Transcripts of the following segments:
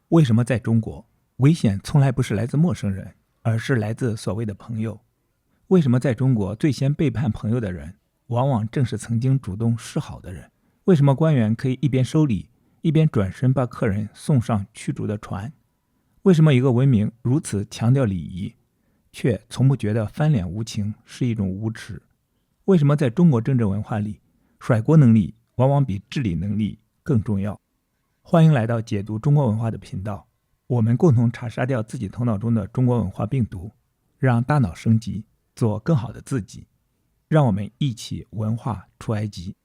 為什麼在中國，危險從來不是來自陌生人，而是來自所謂的朋友？為什麼在中國最先背叛朋友的人，往往正是曾經主動示好的人？為什麼官員可以一邊收禮，一邊轉身把客人送上驅逐的船？為什麼一個文明如此強調禮儀，卻從不覺得翻臉無情是一種無恥？為什麼在中國政治文化裡，甩鍋能力往往比治理能力更重要？歡迎來到解讀中國文化的頻道，我們共同查殺掉自己頭腦中的中國文化病毒，讓大腦升級，做更好的自己。讓我們一起文化出埃及。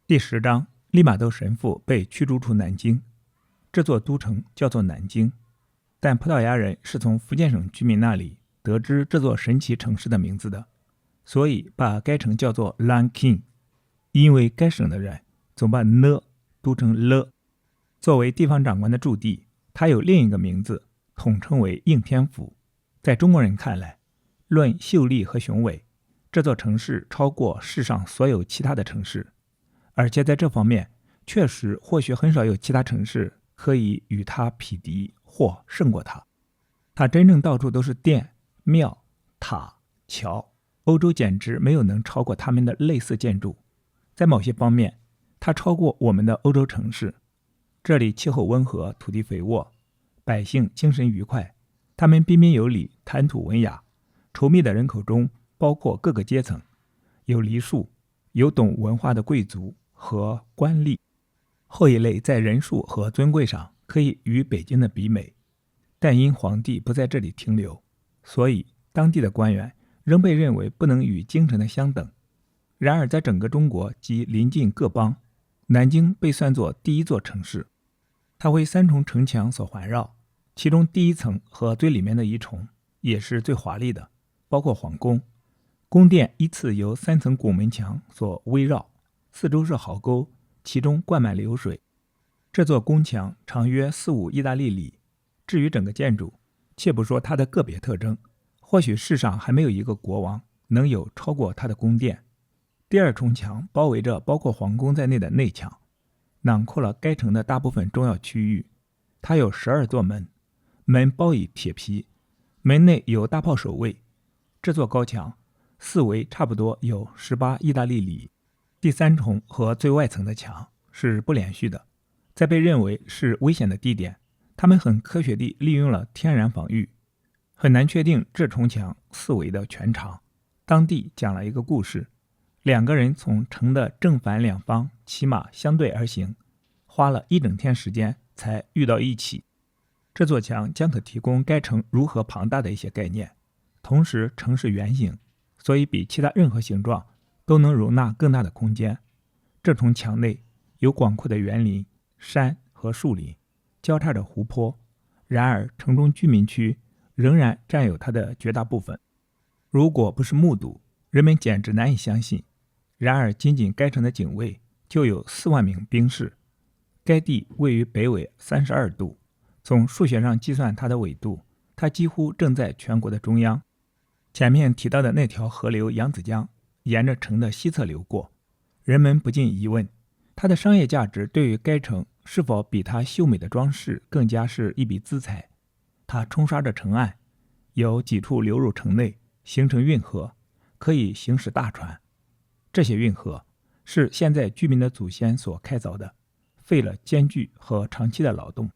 第10章，利瑪窦神父被驅逐出南京。這座都城叫做南京，但葡萄牙人是從福建省居民那裡得知這座神奇城市的名字的，所以把該城叫做 Nanking， 因為該省的人總把呢讀成了。作為地方長官的駐地，它有另一個名字，統稱為應天府。在中国人看來，論秀麗和雄偉，這座城市超過世上所有其他的城市，而且在這方面確實或許很少有其他城市可以與它匹敵或勝過它。它真正到處都是殿、廟、塔、橋，歐洲簡直沒有能超過他們的類似建築。在某些方面，它超過我們的歐洲城市。這裡氣候溫和，土地肥沃，百姓精神愉快，他們彬彬有禮，談吐文雅。稠密的人口中包括各個階層，有梨树，有懂文化的貴族和官吏，後一類在人數和尊貴上可以與北京的比美，但因皇帝不在這裡停留，所以當地的官員仍被認為不能與京城的相等。然而在整個中國及鄰近各邦，南京被算作第一座城市。它為3重城牆所環繞，其中第一層和最裡面的一重也是最華麗的，包括皇宮。宮殿依次由3層拱門牆所圍繞，四周是壕溝，其中灌滿流水。這座宮牆長約4-5意大利里。至於整個建築，且不說它的個別特徵，或許世上還沒有一個國王能有超過它的宮殿。第2重牆包圍着包括皇宮在內的內牆，囊括了該城的大部分重要區域。它有12座門，門包以鐵皮，門內有大炮守衛。這座高牆四圍差不多有18意大利里。第3重和最外層的牆是不連續的，在被認為是危險的地點，他們很科學地利用了天然防禦，很難確定這重牆四圍的全長。當地講了一個故事，2個人從城的正反兩方騎馬相對而行，花了1整天時間才遇到一起。這座牆將可提供該城如何龐大的一些概念。同時城是圓形，所以比其他任何形狀都能容納更大的空間。這重牆內有廣闊的園林、山和樹林，交叉着湖泊。然而城中居民區仍然佔有它的絕大部分。如果不是目睹，人們簡直難以相信。然而僅僅該城的警衛就有4萬名兵士。該地位於北緯32度，從數學上計算它的緯度，它幾乎正在全國的中央。前面提到的那條河流扬子江沿着城的西側流過，人們不禁疑問，它的商業價值对於該城是否比它秀美的裝飾更加是一筆資財？它沖刷着城岸，有幾處流入城內，形成運河，可以行駛大船。這些運河是現在居民的祖先所開鑿的，費了艱巨和長期的勞動。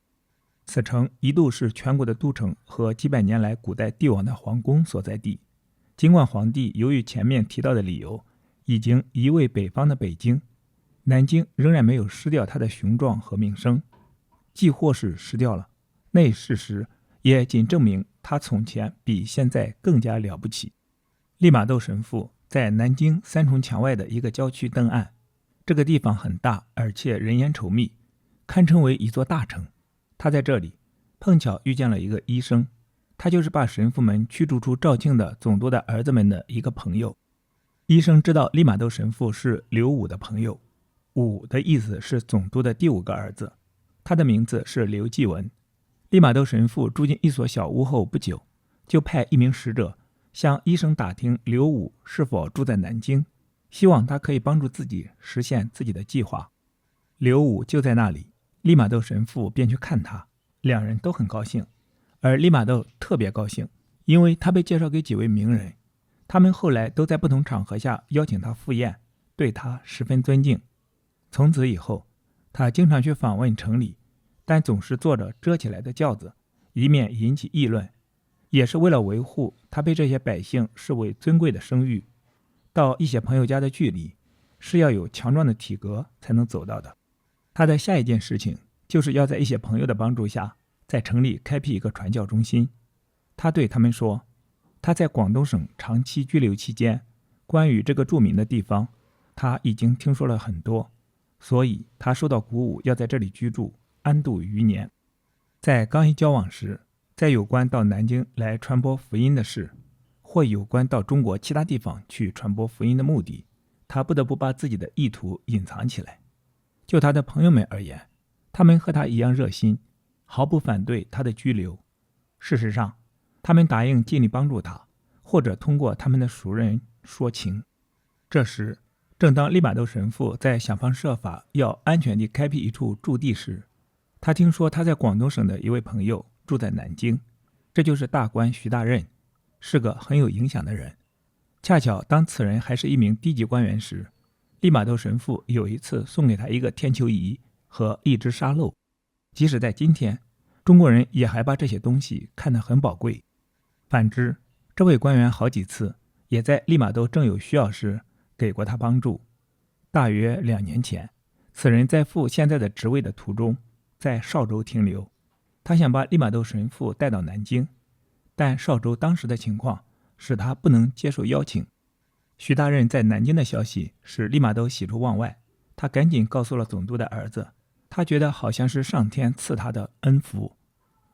此城一度是全國的都城和幾百年來古代帝王的皇宮所在地。儘管皇帝由於前面提到的理由已經移位北方的北京，南京仍然沒有失掉它的雄壯和名聲，既或是失掉了，那一事實也僅證明它從前比現在更加了不起。利瑪窦神父在南京3重牆外的一個郊區登岸，這個地方很大，而且人煙稠密，堪稱為一座大城。他在這裡碰巧遇見了一個醫生，他就是把神父們驅逐出肇慶的總督的兒子們的一個朋友。醫生知道利瑪窦神父是劉武的朋友，武的意思是總督的第5個兒子，他的名字是劉继文。利瑪窦神父住進一所小屋後不久，就派一名使者向醫生打聽刘武是否住在南京，希望他可以幫助自己實現自己的計劃。刘武就在那裡，利瑪窦神父便去看他。兩人都很高興，而利瑪窦特別高興，因為他被介紹給幾位名人，他們後來都在不同场合下邀請他赴宴，對他十分尊敬。從此以後，他經常去訪問城裡，但總是坐着遮起來的轎子，以免引起議論，也是為了維護他被這些百姓視為尊貴的聲譽。到一些朋友家的距離，是要有強壯的體格才能走到的。他的下一件事情就是要在一些朋友的幫助下，在城裡開闢一個傳教中心。他對他們說，他在廣東省長期居留期間，關於這個著名的地方，他已經聽說了很多，所以他受到鼓舞，要在這裡居住，安度餘年。在剛一交往時，在有關到南京來傳播福音的事，或有關到中國其他地方去傳播福音的目的，他不得不把自己的意圖隱藏起来。就他的朋友们而言，他們和他一樣熱心，毫不反對他的居留。事實上，他們答應盡力幫助他，或者通過他們的熟人說情。這時，正當利瑪窦神父在想方設法要安全地開闢一處駐地時，他聽說他在廣東省的一位朋友住在南京，這就是大官徐大任，是個很有影響的人。恰巧當此人還是一名低級官員時，利瑪窦神父有一次送給他一個天球儀和一只沙漏。即使在今天，中國人也還把這些東西看得很寶貴。反之，這位官員好幾次也在利瑪竇正有需要時給過他幫助。大約2年前，此人在赴現在的職位的途中，在邵州停留。他想把利瑪窦神父帶到南京，但邵州當時的情況使他不能接受邀請。徐大任在南京的消息使利瑪窦喜出望外，他趕緊告訴了總督的兒子，他覺得好像是上天賜他的恩福。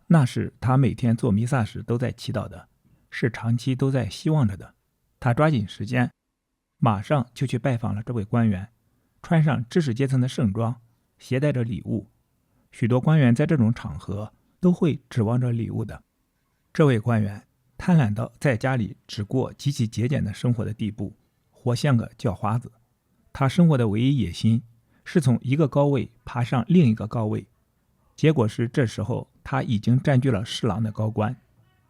那是他每天做彌撒時都在祈禱的，是長期都在希望着的。他抓緊時間，馬上就去拜訪了這位官員，穿上知識階層的盛裝，攜帶着禮物。許多官員在這種場合都會指望着禮物的。這位官員貪婪到在家裡只過極其節儉的生活的地步，活像個叫花子。他生活的唯一野心是從一個高位爬上另一個高位，結果是這時候他已經佔據了侍郎的高官，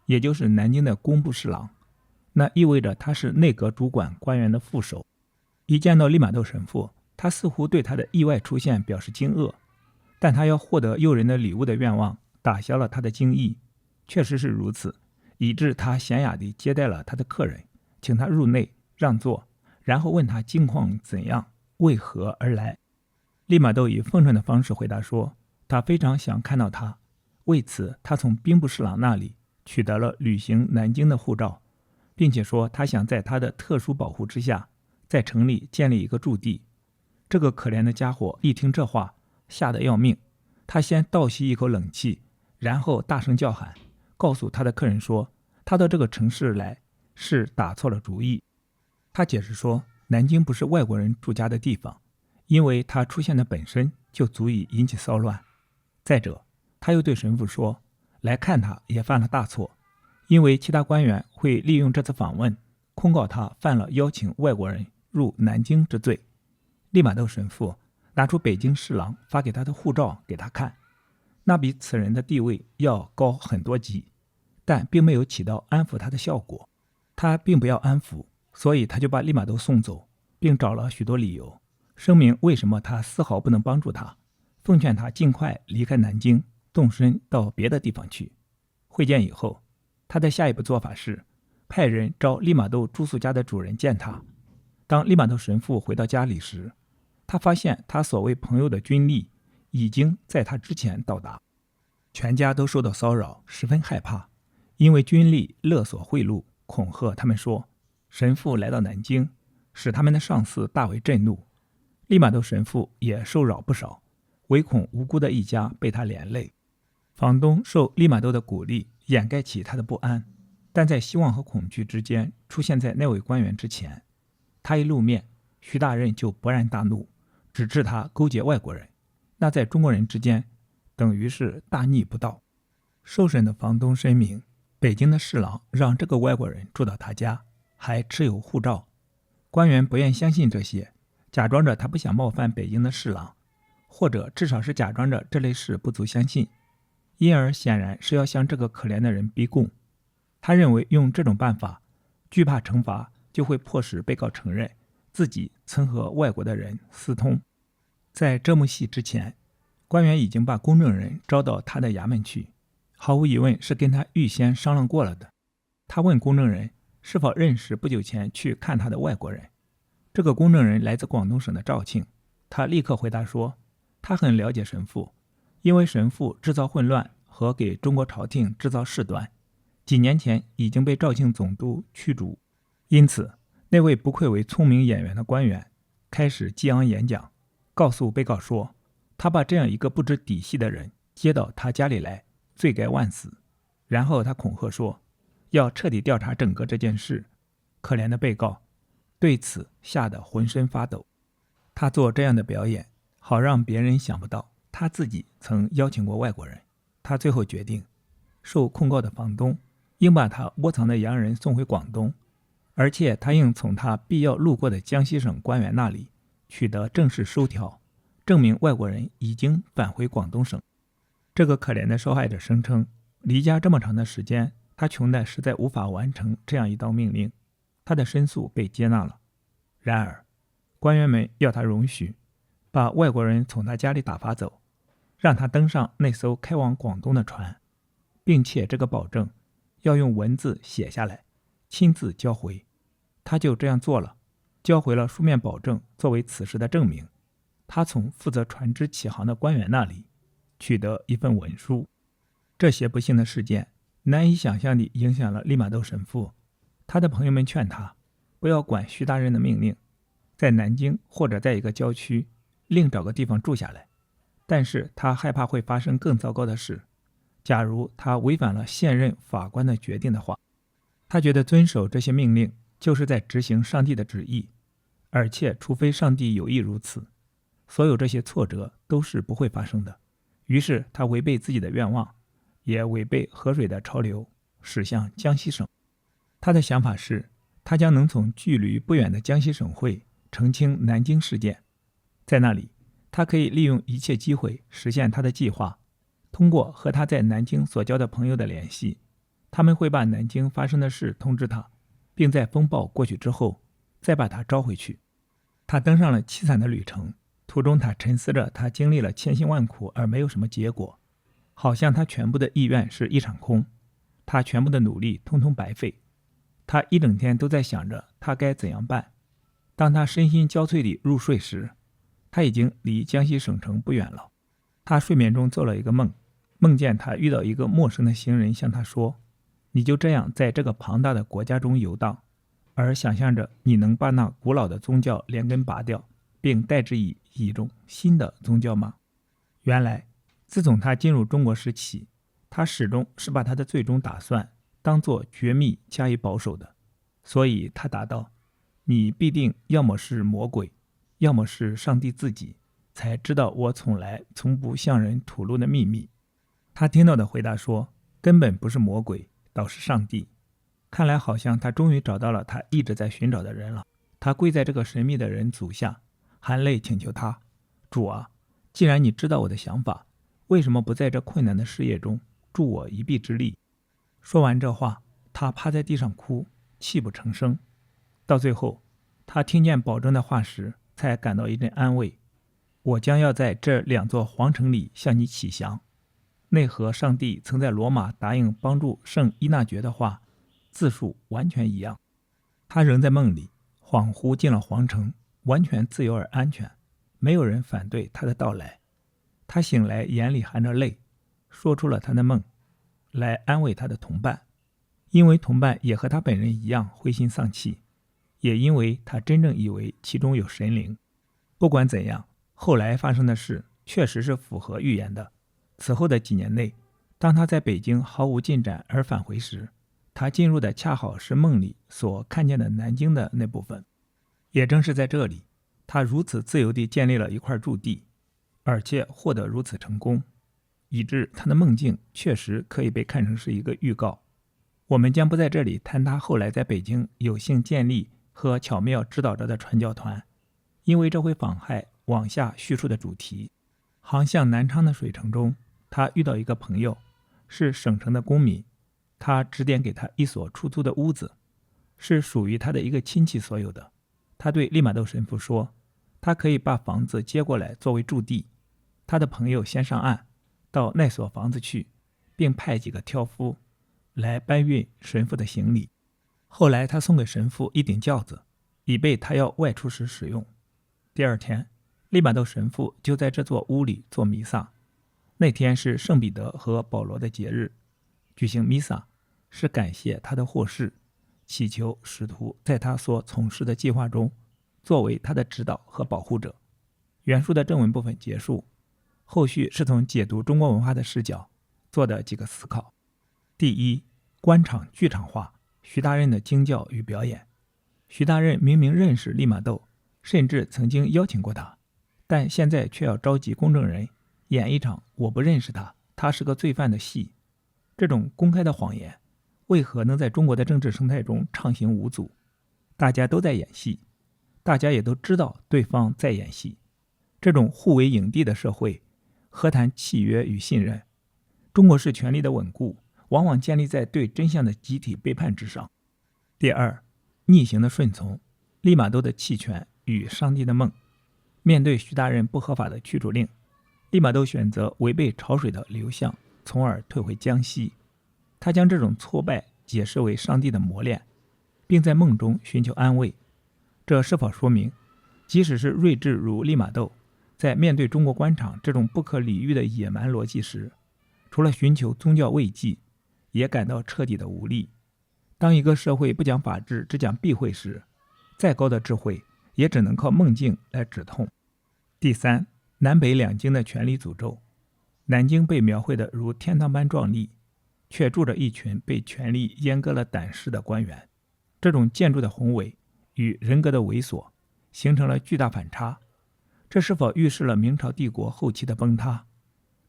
也就是南京的工部侍郎。那意味着他是內閣主管官员的副手。一見到利瑪竇神父，他似乎對他的意外出現表示驚愕，但他要獲得誘人的禮物的願望打消了他的驚異。確實是如此，以致他嫻雅地接待了他的客人，請他入內讓座，然後問他近況怎樣，為何而來。利瑪竇以奉承的方式回答說，他非常想看到他，為此他從兵部侍郎那裡取得了旅行南京的護照，並且說他想在他的特殊保護之下，在城裡建立一個駐地。這個可憐的家伙一聽這話，嚇得要命，他先倒吸一口冷氣，然後大聲叫喊，告訴他的客人說，他到這個城市來是打錯了主意。他解釋說，南京不是外國人住家的地方，因為他出現的本身就足以引起騷亂。再者，他又對神父說，來看他也犯了大錯，因為其他官員會利用這次訪問控告他犯了邀請外國人入南京之罪。利瑪竇神父拿出北京侍郎發給他的護照給他看，那比此人的地位要高很多級，但並沒有起到安撫他的效果。他並不要安撫，所以他就把利瑪竇送走，並找了許多理由，聲明為什麼他絲毫不能幫助他，奉勸他盡快離開南京，動身到別的地方去。會見以後，他的下一步做法是派人召利瑪竇住宿家的主人見他。當利瑪竇神父回到家裡時，他發現他所謂朋友的軍吏已經在他之前到達，全家都受到騷擾，十分害怕，因為軍吏勒索賄賂，恐嚇他們說，神父來到南京，使他們的上司大為震怒。利瑪竇神父也受擾不少，唯恐無辜的一家被他連累。房東受利瑪竇的鼓勵，掩蓋起他的不安，但在希望和恐懼之間出現在那位官員之前。他一露面，徐大任就勃然大怒，指斥他勾結外國人，那在中國人之間等於是大逆不道。受審的房東申明，北京的侍郎讓這個外國人住到他家，還持有護照。官員不願相信這些，假裝着他不想冒犯北京的侍郎，或者至少是假裝着這類事不足相信。因而顯然是要向這個可憐的人逼供。他認為用這種辦法，懼怕懲罰，就會迫使被告承認自己曾和外國的人私通。在這幕戲之前，官員已經把公證人招到他的衙門去，毫無疑問是跟他預先商量過了的。他問公證人是否認識不久前去看他的外國人。這個公證人來自廣東省的肇慶，他立刻回答說，他很了解神父，因為神父制造混亂和給中國朝廷制造事端，幾年前已經被肇慶總督驅逐。因此，那位不愧為聰明演員的官員開始激昂演講，告訴被告說，他把這樣一個不知底細的人接到他家裡來，罪該萬死。然後他恐嚇說，要徹底調查整個這件事。可憐的被告對此嚇得渾身發抖。他做這樣的表演，好讓別人想不到他自己曾邀請過外國人。他最後決定，受控告的房東應把他窩藏的洋人送回廣東，而且他應從他必要路過的江西省官員那裡取得正式收條，證明外國人已經返回廣東省。這個可憐的受害者聲稱，離家這麼長的時間，他窮得實在無法完成這樣一道命令。他的申訴被接納了。然而，官員們要他容許把外國人從他家裡打發走，讓他登上那艘開往廣東的船，並且這個保證要用文字寫下來，親自交回。他就這樣做了，交回了書面保證作為此事的證明。他從負責船只起航的官員那裡取得一份文書。這些不幸的事件難以想象地影響了利瑪竇神父。他的朋友們勸他不要管徐大人的命令，在南京或者在一個郊區另找個地方住下來。但是他害怕會發生更糟糕的事，假如他違反了現任法官的決定的話。他覺得遵守這些命令就是在執行上帝的旨意，而且除非上帝有意如此，所有這些挫折都是不會發生的。於是他違背自己的願望，也違背河水的潮流，駛向江西省。他的想法是，他將能從距離不遠的江西省會澄清南京事件。在那裡，他可以利用一切機會實現他的計劃。通過和他在南京所交的朋友的聯繫，他們會把南京發生的事通知他，並在風暴過去之後再把他招回去。他登上了淒慘的旅程，途中他沉思着他經歷了千辛萬苦而沒有什麼結果，好像他全部的意願是一場空，他全部的努力通通白費。他一整天都在想着他該怎樣辦。當他身心交瘁地入睡時，他已經離江西省城不遠了。他睡眠中做了一個夢，夢見他遇到一個陌生的行人，向他說，你就這樣在這個龐大的國家中遊蕩，而想象着你能把那古老的宗教連根拔掉，並代之以一種新的宗教嗎？原来自從他进入中國時起，他始終是把他的最終打算當作絕密加以保守的。所以他答道，你必定要麼是魔鬼，要麼是上帝自己，才知道我从不向人吐露的秘密。他听到的回答說，根本不是魔鬼，倒是上帝。看來好像他終于找到了他一直在尋找的人了。他跪在這個神秘的人足下，含淚請求他，主啊，既然你知道我的想法，為什麼不在這困難的事業中助我一臂之力？說完這話，他趴在地上哭，泣不成聲。到最後，他聽見保證的話時，才感到一陣安慰。我將要在這兩座皇城裡向你啟降，那和上帝曾在羅馬答應幫助聖依納爵的話字數完全一樣。他仍在夢裡，恍惚進了皇城，完全自由而安全，沒有人反對他的到來。他醒來，眼裡含着淚，說出了他的夢，來安慰他的同伴，因為同伴也和他本人一樣灰心喪氣，也因為他真正以為其中有神靈。不管怎樣，後來發生的事確實是符合預言的。此後的幾年內，當他在北京毫無進展而返回時，他進入的恰好是夢裡所看見的南京的那部分。也正是在這裡，他如此自由地建立了一塊駐地，而且獲得如此成功，以致他的夢境確實可以被看成是一個預告。我們將不在這裡談他後來在北京有幸建立和巧妙指導着的傳教團，因為這會妨害往下敘述的主題。航向南昌的水城中，他遇到一個朋友，是省城的公民，他指點給他一所出租的屋子，是屬於他的一個親戚所有的。他對利瑪竇神父說，他可以把房子接過來作為駐地。他的朋友先上岸到那所房子去，並派幾個挑夫來搬運神父的行李。後來他送給神父一頂轎子，以備他要外出時使用。第二天，利瑪竇神父就在這座屋裡做彌撒。那天是聖彼得和保羅的節日，舉行彌撒是感謝他的獲釋，祈求使徒在他所從事的計劃中作為他的指導和保護者。原書的正文部分結束，後續是從解讀中國文化的視角做的幾個思考。第一，官場劇場化，徐大任的經教與表演。徐大任明明認識利瑪竇，甚至曾經邀請過他，但現在卻要召集公證人演一場我不認識他，他是個罪犯的戲。這種公開的謊言為何能在中國的政治生態中暢行無阻？大家都在演戲，大家也都知道對方在演戲。這種互為影帝的社會，何談契約與信任？中國式權力的穩固往往建立在對真相的集體背叛之上。第二，逆行的順從，利瑪竇的棄權與上帝的夢。面對徐大任不合法的驅逐令，利瑪竇選擇違背潮水的流向，從而退回江西。他將這種挫敗解釋為上帝的磨練，並在夢中尋求安慰。這是否說明，即使是睿智如利瑪竇，在面對中國官場這種不可理喻的野蠻邏輯時，除了尋求宗教慰藉，也感到徹底的無力。當一個社會不講法治，只講避諱時，再高的智慧也只能靠夢境來止痛。第三，南北兩京的權力詛咒。南京被描繪得如天堂般壯麗，卻住着一群被權力閹割了膽識的官員。這種建築的宏偉與人格的猥瑣形成了巨大反差。這是否預示了明朝帝國後期的崩塌？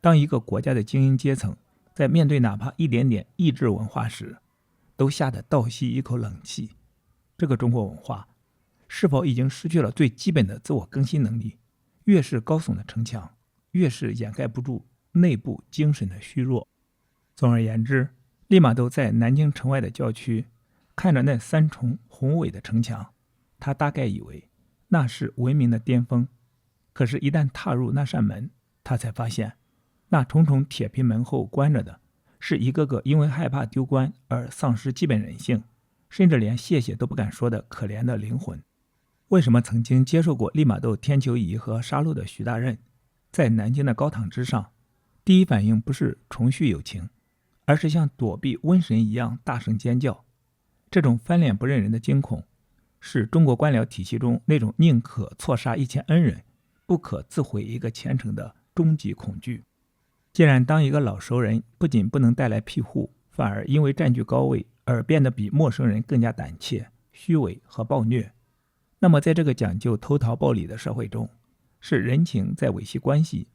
當一個國家的精英階層在面對哪怕一點點異質文化時，都嚇得倒吸一口冷氣。這個中國文化是否已經失去了最基本的自我更新能力？越是高聳的城牆，越是掩蓋不住內部精神的虛弱。總而言之，利瑪竇在南京城外的郊區看着那三重宏偉的城牆，他大概以為那是文明的巔峰。可是，一旦踏入那扇門，他才發現，那重重鐵皮門後關着的是一個個因為害怕丟官而喪失基本人性，甚至連謝謝都不敢說的可憐的靈魂。為什麼曾經接受過利瑪竇天球儀和殺戮的徐大任，在南京的高堂之上，第一反應不是重敘友情，而是像躲避瘟神一樣大聲尖叫？這種翻臉不認人的驚恐，是中國官僚體系中那種寧可錯殺1000恩人，不可自毀一個虔誠的終極恐懼。既然當一個老熟人不僅不能帶來庇護，反而因為佔據高位而變得比陌生人更加膽怯、虛偽和暴虐，那麼在這個講究投桃報李的社會中，是人情在維繫關係，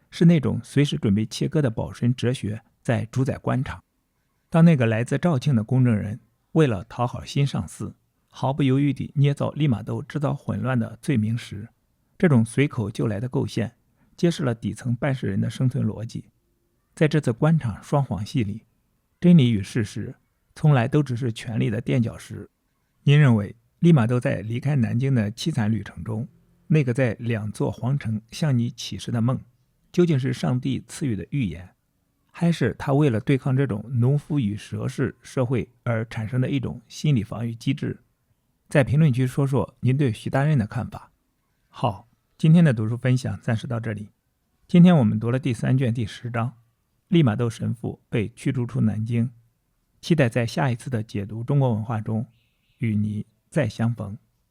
是那種隨時準備切割的保身哲學在主宰官場。當那個來自肇慶的公證人為了討好新上司，毫不猶豫地捏造利瑪竇制造混亂的罪名時，這種隨口就來的構陷揭示了底層辦事人的生存邏輯。在這次官場雙簧戲裡，真理與事實從來都只是權力的墊腳石。您認為利瑪竇在離開南京的淒慘旅程中，那個在2座皇城向你啟示的夢，究竟是上帝賜予的預言，還是他為了對抗這種農夫與蛇式社會而產生的一種心理防禦機制？在評論區說說您對徐大任的看法。好，今天的讀書分享暫時到這裡。今天我們讀了第3卷第10章，利瑪竇神父被驅逐出南京。期待在下一次的解讀中國文化中與你再相逢。